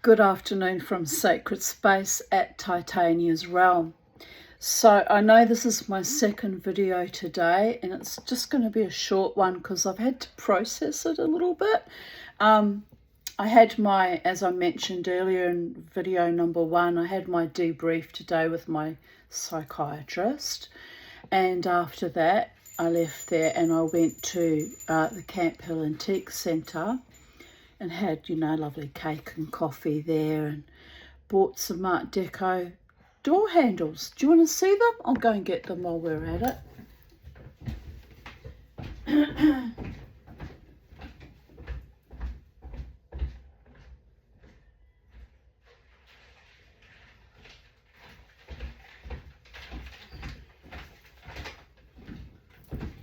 Good afternoon from Sacred Space at Titania's Realm. So I know this is my second video today and it's just going to be a short one because I've had to process it a little bit. I had my, as I mentioned earlier in video number 1, I had my debrief today with my psychiatrist, and after that I left there and I went to the Camp Hill Antique Centre and had, lovely cake and coffee there, and bought some Art Deco door handles. Do you want to see them? I'll go and get them while we're at it.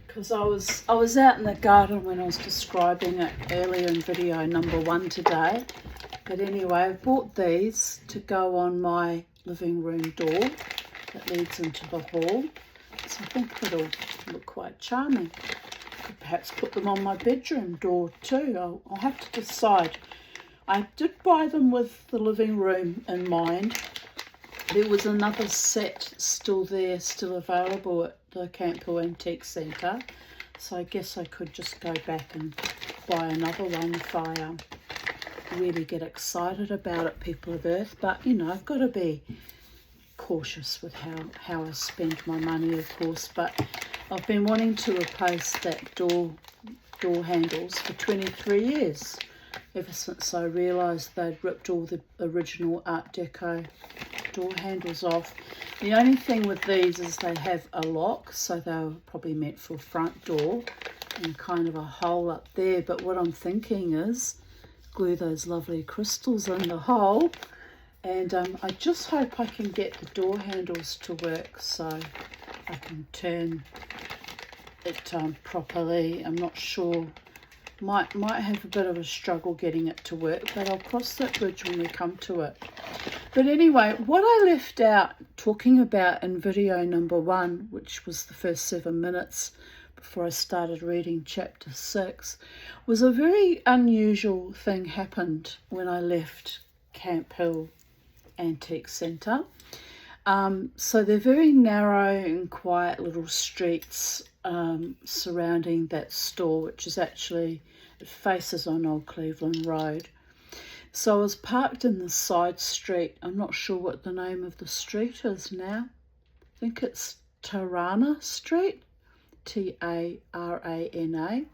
Because I was out in the garden when I was describing it earlier in video number 1 today. But anyway, I bought these to go on my living room door that leads into the hall. So I think it'll look quite charming. Could perhaps put them on my bedroom door too. I'll have to decide. I did buy them with the living room in mind. There was another set still there, still available at the Camp Hill Antique Centre. So I guess I could just go back and buy another one if I really get excited about it, people of Earth. But, I've got to be cautious with how I spend my money, of course. But I've been wanting to replace that door handles for 23 years. Ever since I realised they'd ripped all the original Art Deco door handles off. The only thing with these is they have a lock, so they were probably meant for front door and kind of a hole up there. But what I'm thinking is glue those lovely crystals in the hole, and I just hope I can get the door handles to work so I can turn it properly. I'm not sure. Might have a bit of a struggle getting it to work, but I'll cross that bridge when we come to it. But anyway, what I left out talking about in video number 1, which was the first 7 minutes before I started reading chapter 6, was a very unusual thing happened when I left Camp Hill Antique Centre. So they're very narrow and quiet little streets surrounding that store, which is actually, it faces on Old Cleveland Road. So I was parked in the side street. I'm not sure what the name of the street is now. I think it's Tarana Street, Tarana.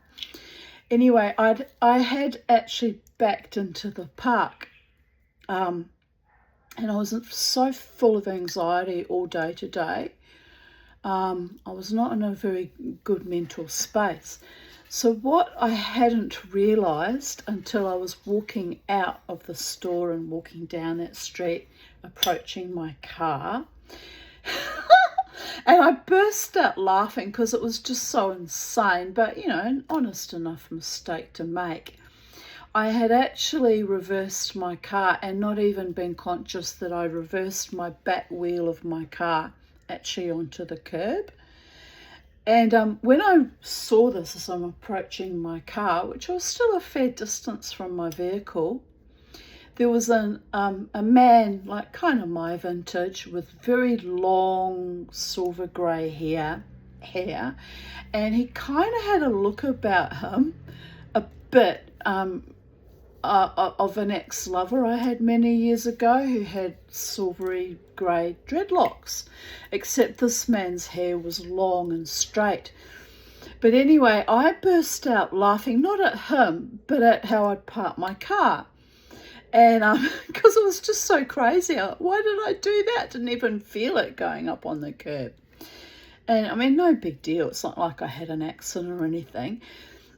Anyway, I had actually backed into the park, and I was so full of anxiety all day today. I was not in a very good mental space. So what I hadn't realised until I was walking out of the store and walking down that street, approaching my car, and I burst out laughing because it was just so insane, but, an honest enough mistake to make. I had actually reversed my car and not even been conscious that I reversed my back wheel of my car actually onto the curb. And when I saw this as I'm approaching my car, which was still a fair distance from my vehicle, there was a man, like kind of my vintage, with very long silver grey hair, and he kind of had a look about him, a bit of an ex-lover I had many years ago who had silvery grey dreadlocks, except this man's hair was long and straight. But anyway, I burst out laughing, not at him, but at how I'd parked my car. And because it was just so crazy. Why did I do that? Didn't even feel it going up on the curb. And I mean, no big deal. It's not like I had an accident or anything.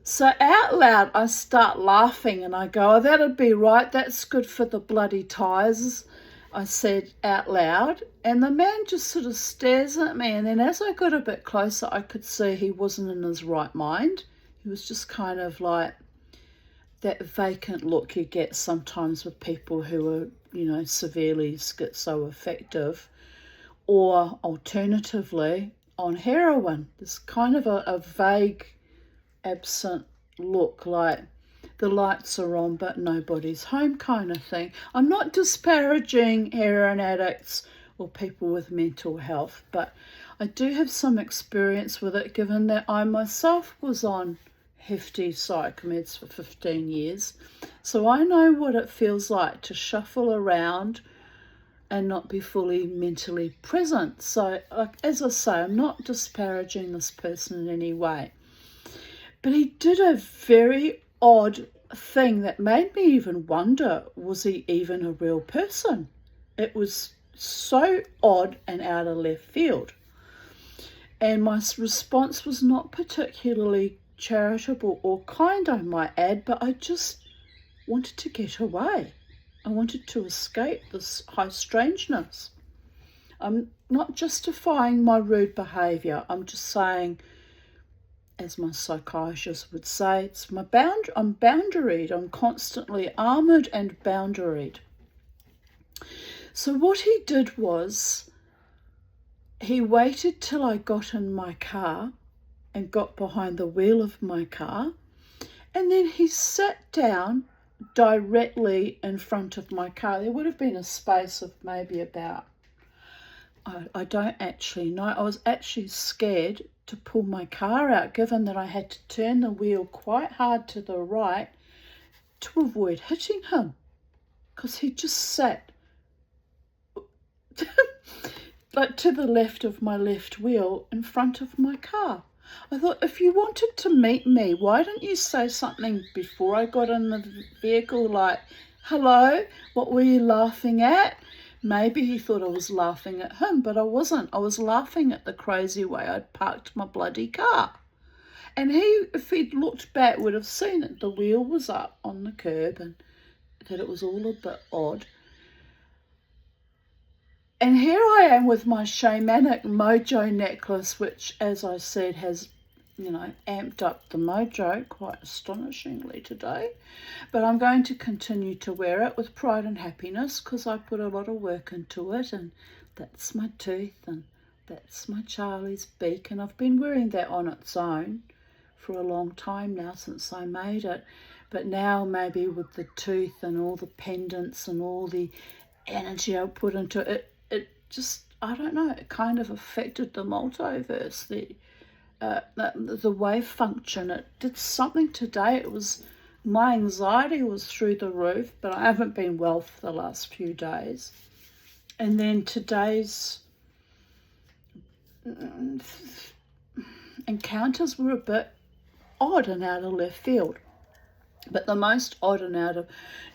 So out loud, I start laughing and I go, oh, that'd be right. That's good for the bloody tyres, I said out loud. And the man just sort of stares at me. And then as I got a bit closer, I could see he wasn't in his right mind. He was just kind of like that vacant look you get sometimes with people who are, severely schizoaffective, or alternatively on heroin. There's kind of a vague, absent look, like the lights are on but nobody's home kind of thing. I'm not disparaging heroin addicts or people with mental health, but I do have some experience with it, given that I myself was on hefty psych meds for 15 years. So I know what it feels like to shuffle around and not be fully mentally present. So, like, as I say, I'm not disparaging this person in any way. But he did a very odd thing that made me even wonder, was he even a real person? It was so odd and out of left field. And my response was not particularly charitable or kind, I might add, but I just wanted to get away. I wanted to escape this high strangeness. I'm not justifying my rude behaviour. I'm just saying, as my psychiatrist would say, I'm boundaried. I'm constantly armoured and boundaried. So what he did was, he waited till I got in my car and got behind the wheel of my car, and then he sat down directly in front of my car. There would have been a space of maybe about, I don't actually know. I was actually scared to pull my car out, given that I had to turn the wheel quite hard to the right to avoid hitting him, because he just sat like to the left of my left wheel in front of my car. I thought, if you wanted to meet me, why didn't you say something before I got in the vehicle, like, hello, what were you laughing at? Maybe he thought I was laughing at him, but I wasn't. I was laughing at the crazy way I'd parked my bloody car. And he, if he'd looked back, would have seen that the wheel was up on the curb and that it was all a bit odd. And here I am with my shamanic mojo necklace, which, as I said, has, amped up the mojo quite astonishingly today. But I'm going to continue to wear it with pride and happiness, because I put a lot of work into it, and that's my tooth, and that's my Charlie's beak, and I've been wearing that on its own for a long time now, since I made it. But now, maybe with the tooth and all the pendants and all the energy I put into it, it just, I don't know, it kind of affected the multiverse, the wave function. It did something today. It was, my anxiety was through the roof, but I haven't been well for the last few days. And then today's encounters were a bit odd and out of left field. But the most odd and out of,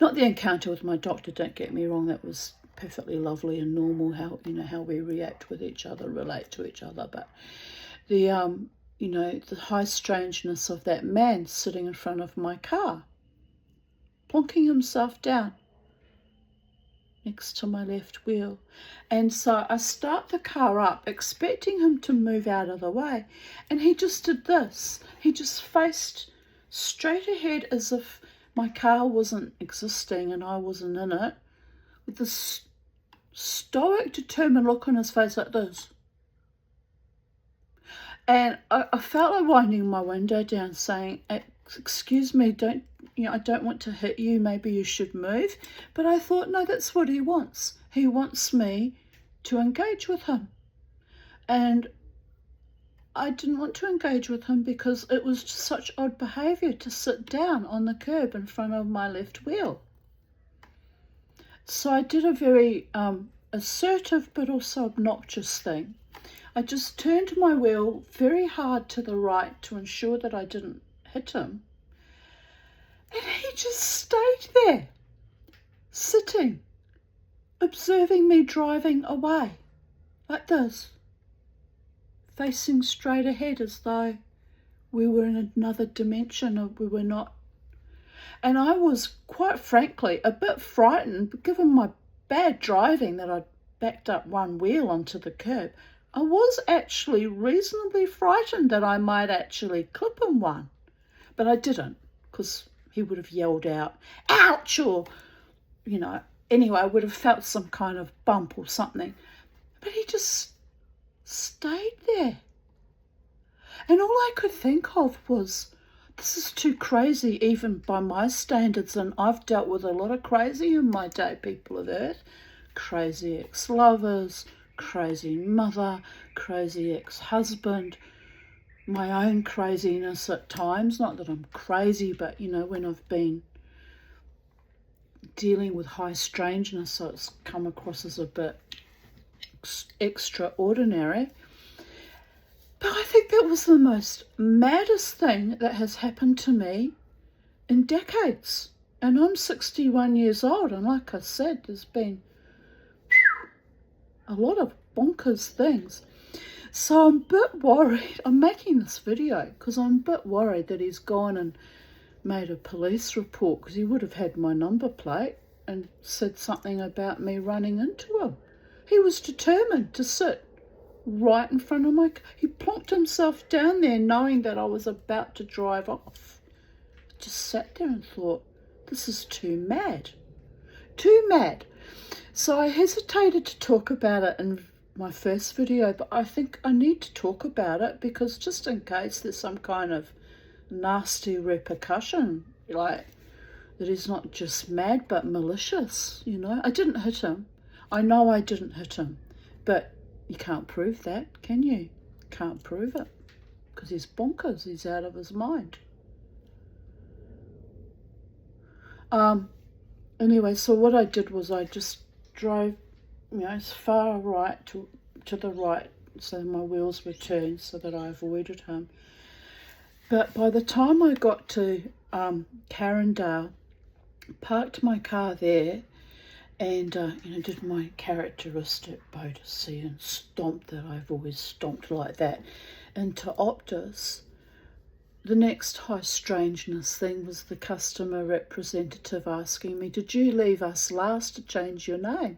not the encounter with my doctor, don't get me wrong, that was perfectly lovely and normal, how we react with each other, relate to each other, but the the high strangeness of that man sitting in front of my car, plonking himself down next to my left wheel. And so I start the car up, expecting him to move out of the way, and he just did this. He just faced straight ahead as if my car wasn't existing and I wasn't in it, with this stoic, determined look on his face like this. And I felt like winding my window down, saying, excuse me, I don't want to hit you, maybe you should move. But I thought, no, that's what he wants. He wants me to engage with him. And I didn't want to engage with him because it was just such odd behaviour to sit down on the curb in front of my left wheel. So I did a very assertive but also obnoxious thing. I just turned my wheel very hard to the right to ensure that I didn't hit him. And he just stayed there, sitting, observing me driving away, like this, facing straight ahead as though we were in another dimension, or we were not. And I was, quite frankly, a bit frightened, given my bad driving, that I'd backed up one wheel onto the curb. I was actually reasonably frightened that I might actually clip him one. But I didn't, because he would have yelled out, ouch, or, anyway, I would have felt some kind of bump or something. But he just stayed there. And all I could think of was this is too crazy even by my standards, and I've dealt with a lot of crazy in my day, people of Earth. Crazy ex-lovers, crazy mother, crazy ex-husband, my own craziness at times. Not that I'm crazy, but you know, when I've been dealing with high strangeness, so it's come across as a bit extraordinary. But I think that was the most maddest thing that has happened to me in decades. And I'm 61 years old, and like I said, there's been a lot of bonkers things. So I'm a bit worried. I'm making this video because I'm a bit worried that he's gone and made a police report, because he would have had my number plate and said something about me running into him. He was determined to sit right in front of my car. He plonked himself down there knowing that I was about to drive off. I just sat there and thought, this is too mad. Too mad. So I hesitated to talk about it in my first video, but I think I need to talk about it, because just in case there's some kind of nasty repercussion, like that he's not just mad but malicious, you know. I didn't hit him. I know I didn't hit him, but you can't prove that, can you? Can't prove it, because he's bonkers. He's out of his mind. Anyway, so what I did was I just drove, you know, as far right to the right, so my wheels were turned so that I avoided him. But by the time I got to Carindale, parked my car there, and you know, did my characteristic Bodicea and stomped that I've always stomped like that into Optus. The next high strangeness thing was the customer representative asking me, did you leave us last to change your name?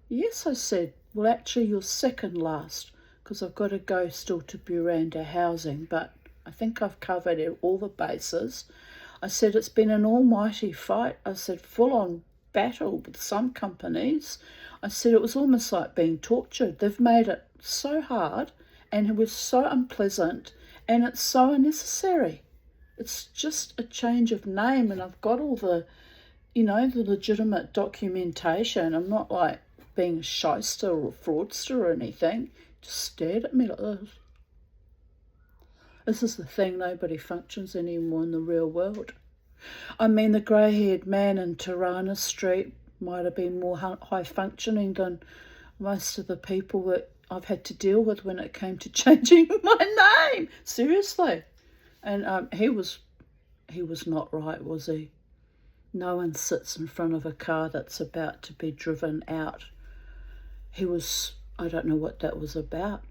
Yes, I said. Well, actually, you're second last, because I've got to go still to Buranda Housing, but I think I've covered all the bases. I said, it's been an almighty fight. I said, full-on battle with some companies. I said, it was almost like being tortured. They've made it so hard, and it was so unpleasant, and it's so unnecessary. It's just a change of name, and I've got all the, you know, the legitimate documentation. I'm not like being a shyster or a fraudster or anything. Just stared at me like this. This is the thing, nobody functions anymore in the real world. I mean, the grey-haired man in Tirana Street might have been more high-functioning than most of the people that I've had to deal with when it came to changing my name. Seriously. And he was not right, was he? No one sits in front of a car that's about to be driven out. He was, I don't know what that was about.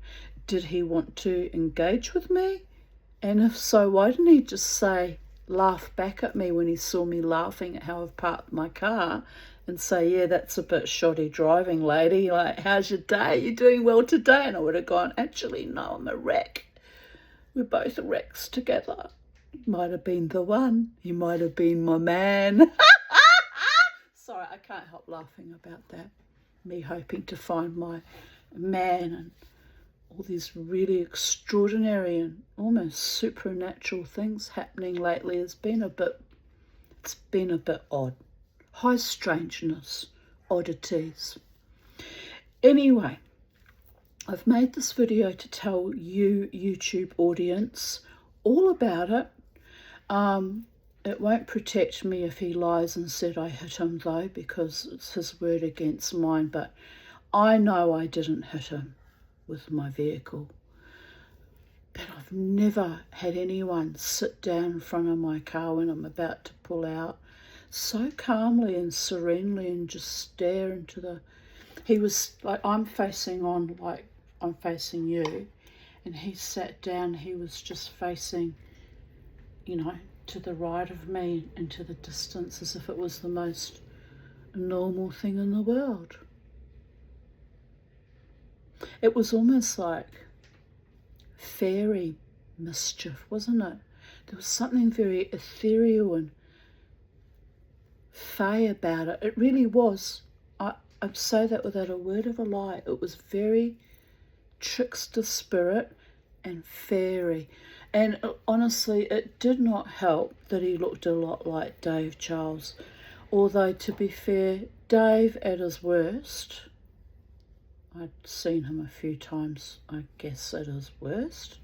Did he want to engage with me? And if so, why didn't he just say, laugh back at me when he saw me laughing at how I've parked my car, and say, yeah, that's a bit shoddy driving, lady. Like, how's your day? You doing well today? And I would have gone, actually, no, I'm a wreck. We're both wrecks together. He might have been the one. He might have been my man. Sorry, I can't help laughing about that. Me hoping to find my man, and all these really extraordinary and almost supernatural things happening lately it's been a bit odd. High strangeness, oddities. Anyway, I've made this video to tell you, YouTube audience, all about it. It won't protect me if he lies and said I hit him, though, because it's his word against mine. But I know I didn't hit him with my vehicle. But I've never had anyone sit down in front of my car when I'm about to pull out so calmly and serenely and just stare into the... He was like, I'm facing on, like I'm facing you, and he sat down. He was just facing, you know, to the right of me into the distance, as if it was the most normal thing in the world. It was almost like fairy mischief, wasn't it? There was something very ethereal and fey about it. It really was. I'd say that without a word of a lie. It was very trickster spirit and fairy. And honestly, it did not help that he looked a lot like Dave Charles. Although, to be fair, Dave at his worst, I'd seen him a few times, I guess, at his worst,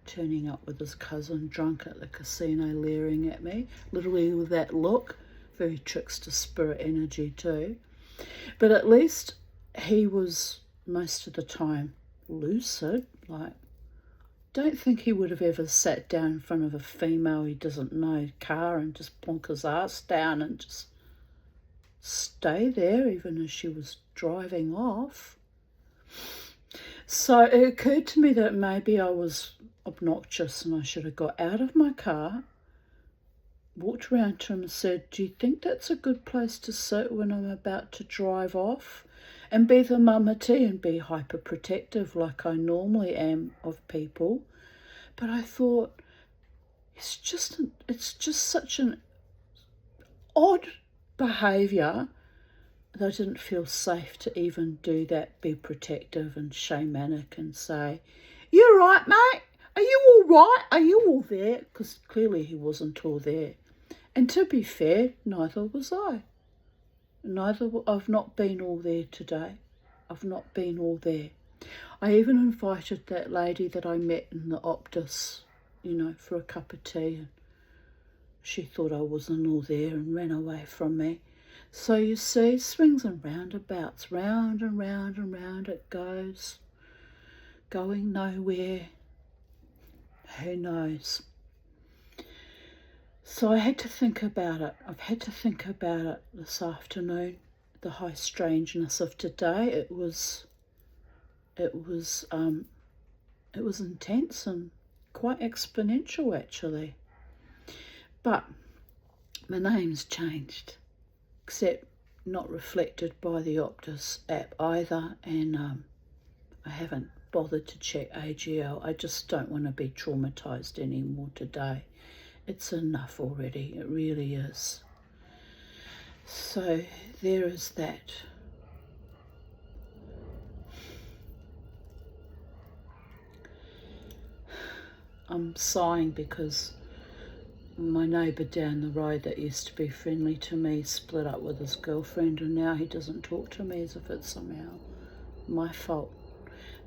turning up with his cousin drunk at the casino, leering at me, literally with that look. Very trickster spirit energy too. But at least he was most of the time lucid. Like, don't think he would have ever sat down in front of a female he doesn't know car and just plonk his ass down and just stay there even as she was driving off. So it occurred to me that maybe I was obnoxious and I should have got out of my car, walked around to him and said, do you think that's a good place to sit when I'm about to drive off? And be the mummity and be hyper protective like I normally am of people. But I thought, it's just such an odd behaviour that I didn't feel safe to even do that, be protective and shamanic and say, you right, mate? Are you all right? Are you all there? Because clearly he wasn't all there. And to be fair, neither was I. I've not been all there today. I've not been all there. I even invited that lady that I met in the Optus, for a cup of tea. And she thought I wasn't all there and ran away from me. So you see, swings and roundabouts, round and round and round it goes, going nowhere. Who knows? So I had to think about it. I've had to think about it this afternoon. The high strangeness of today. It was intense and quite exponential actually. But my name's changed, except not reflected by the Optus app either, and I haven't bothered to check AGL. I just don't want to be traumatised anymore today. It's enough already, it really is. So there is that. I'm sighing because my neighbour down the road that used to be friendly to me split up with his girlfriend, and now he doesn't talk to me as if it's somehow my fault.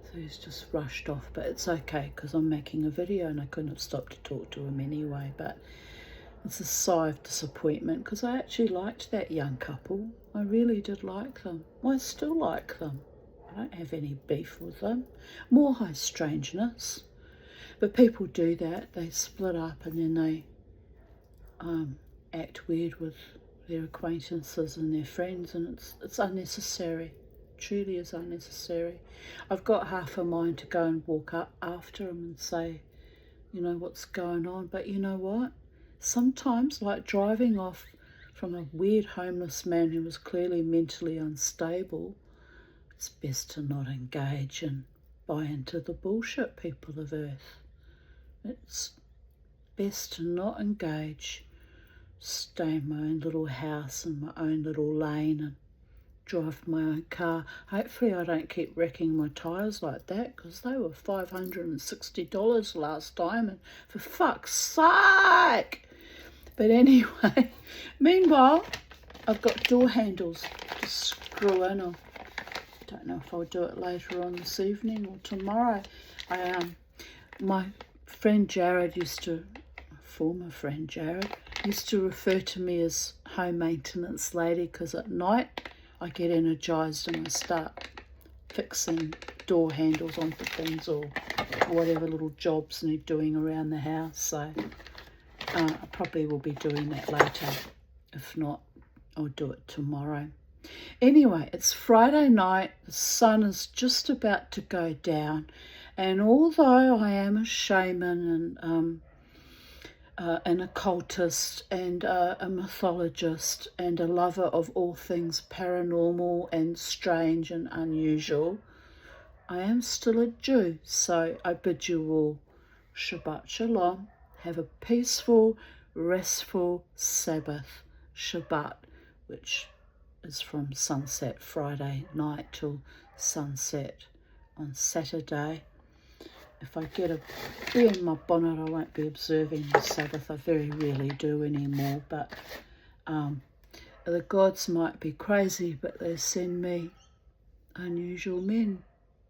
So he's just rushed off, but it's okay because I'm making a video and I couldn't have stopped to talk to him anyway. But it's a sigh of disappointment because I actually liked that young couple. I really did like them. Well, I still like them. I don't have any beef with them. More high strangeness. But people do that. They split up and then they act weird with their acquaintances and their friends, and it's unnecessary. Truly is unnecessary. I've got half a mind to go and walk up after him and say, what's going on? But you know what? Sometimes, like driving off from a weird homeless man who was clearly mentally unstable, it's best to not engage and buy into the bullshit, people of Earth. It's best to not engage, stay in my own little house in my own little lane and drive my own car. Hopefully I don't keep wrecking my tyres like that, because they were $560 last time, and for fuck's sake. But anyway, meanwhile, I've got door handles to screw in. I don't know if I'll do it later on this evening or tomorrow. My friend Jared former friend Jared, used to refer to me as home maintenance lady, because at night I get energised and I start fixing door handles onto things or whatever little jobs need doing around the house. So I probably will be doing that later. If not, I'll do it tomorrow. Anyway, it's Friday night. The sun is just about to go down. And although I am a shaman and an occultist and a mythologist and a lover of all things paranormal and strange and unusual, I am still a Jew. So I bid you all Shabbat Shalom. Have a peaceful, restful Sabbath Shabbat, which is from sunset Friday night till sunset on Saturday. if I get a bee in my bonnet, I won't be observing the Sabbath. I very rarely do anymore, but the gods might be crazy, but they send me unusual men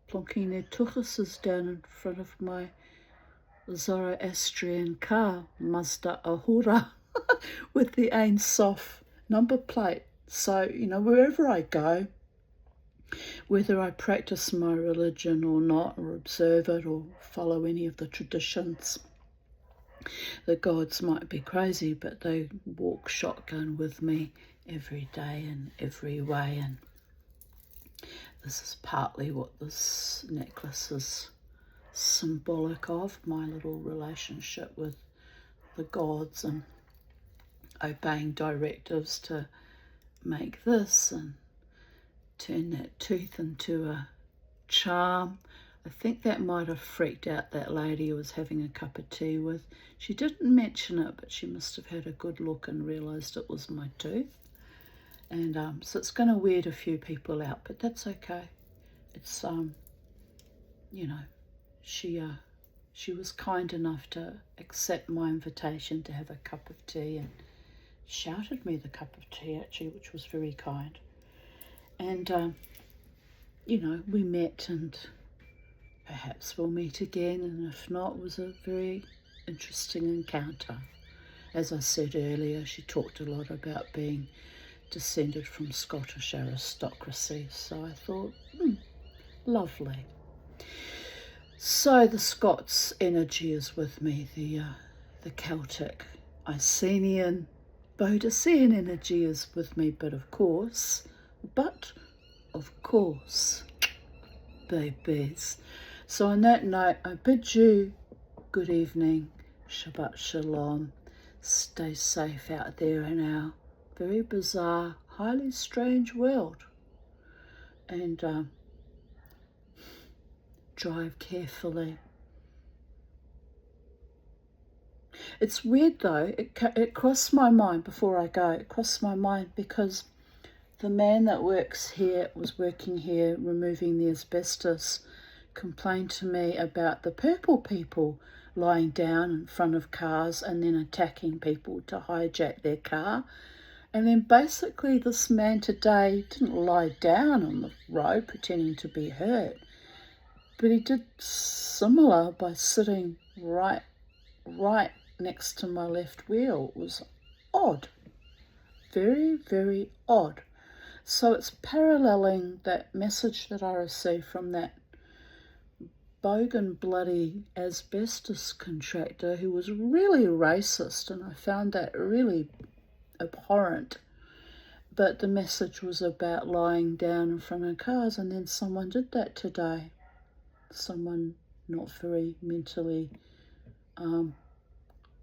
plonking their tuchuses down in front of my Zoroastrian car, Mazda Ahura, with the Ein Sof number plate. So, you know, wherever I go, whether I practice my religion or not, or observe it or follow any of the traditions, the gods might be crazy, but they walk shotgun with me every day in every way. And this is partly what this necklace is symbolic of, my little relationship with the gods and obeying directives to make this and turn that tooth into a charm. I think that might have freaked out that lady I was having a cup of tea with. She didn't mention it, but she must have had a good look and realised it was my tooth. And so it's going to weird a few people out, but that's okay. It's, you know, she was kind enough to accept my invitation to have a cup of tea and shouted me the cup of tea, actually, which was very kind. And, you know, we met, and perhaps we'll meet again, and if not, it was a very interesting encounter. As I said earlier, she talked a lot about being descended from Scottish aristocracy, so I thought, lovely. So the Scots energy is with me, the Celtic, Icenian, Boadicеan energy is with me, but of course, babies. So on that note, I bid you good evening, Shabbat Shalom, stay safe out there in our very bizarre, highly strange world, and drive carefully. It's weird though, it crossed my mind before I go, it crossed my mind because the man that was working here removing the asbestos, complained to me about the purple people lying down in front of cars and then attacking people to hijack their car. And then basically this man today didn't lie down on the road pretending to be hurt, but he did similar by sitting right next to my left wheel. It was odd, very, very odd. So it's paralleling that message that I received from that bogan bloody asbestos contractor who was really racist, and I found that really abhorrent. But the message was about lying down in front of cars, and then someone did that today. Someone not very mentally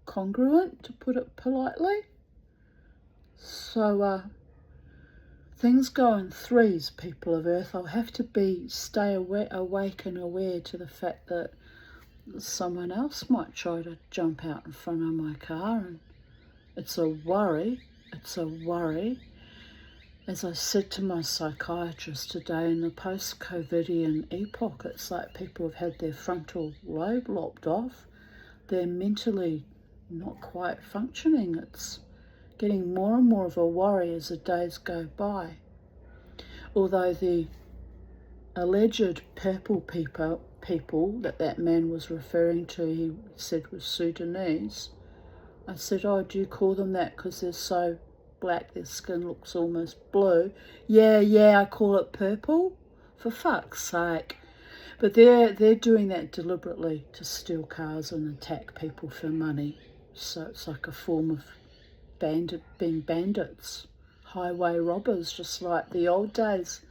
congruent, to put it politely. So things go in threes, people of Earth. I'll have to stay awake and aware to the fact that someone else might try to jump out in front of my car, and it's a worry. It's a worry. As I said to my psychiatrist today, in the post-COVIDian epoch, it's like people have had their frontal lobe lopped off. They're mentally not quite functioning. It's getting more and more of a worry as the days go by. Although the alleged purple people that man was referring to, he said was Sudanese. I said, oh, do you call them that because they're so black, their skin looks almost blue? Yeah, I call it purple. For fuck's sake. But they're doing that deliberately to steal cars and attack people for money. So it's like a form of being bandits, highway robbers, just like the old days.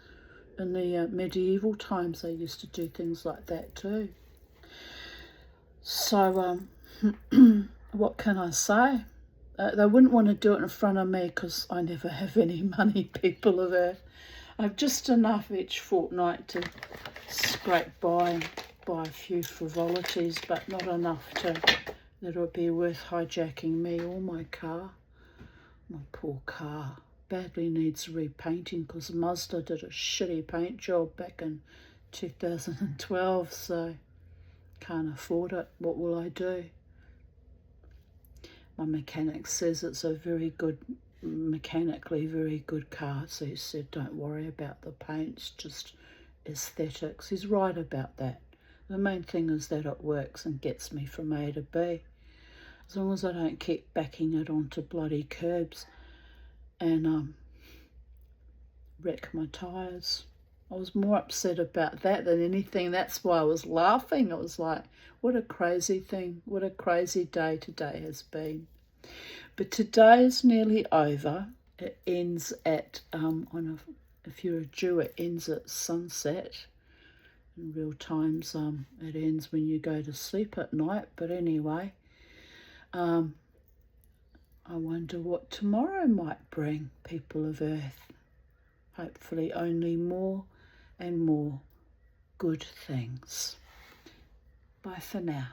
In the medieval times, they used to do things like that too. So what can I say? They wouldn't want to do it in front of me because I never have any money, people of Earth. I have just enough each fortnight to scrape by and buy a few frivolities, but not enough that it would be worth hijacking me or my car. My poor car badly needs repainting because Mazda did a shitty paint job back in 2012, so Can't afford it. What will I do? My mechanic says it's a very good, mechanically very good car. So he said, don't worry about the paints, just aesthetics. He's right about that. The main thing is that it works and gets me from A to B. As long as I don't keep backing it onto bloody curbs and wreck my tyres. I was more upset about that than anything. That's why I was laughing. It was like, what a crazy thing. What a crazy day today has been. But today is nearly over. It ends at, if you're a Jew, it ends at sunset. In real times, it ends when you go to sleep at night. But anyway, I wonder what tomorrow might bring, people of Earth. Hopefully only more and more good things. Bye for now.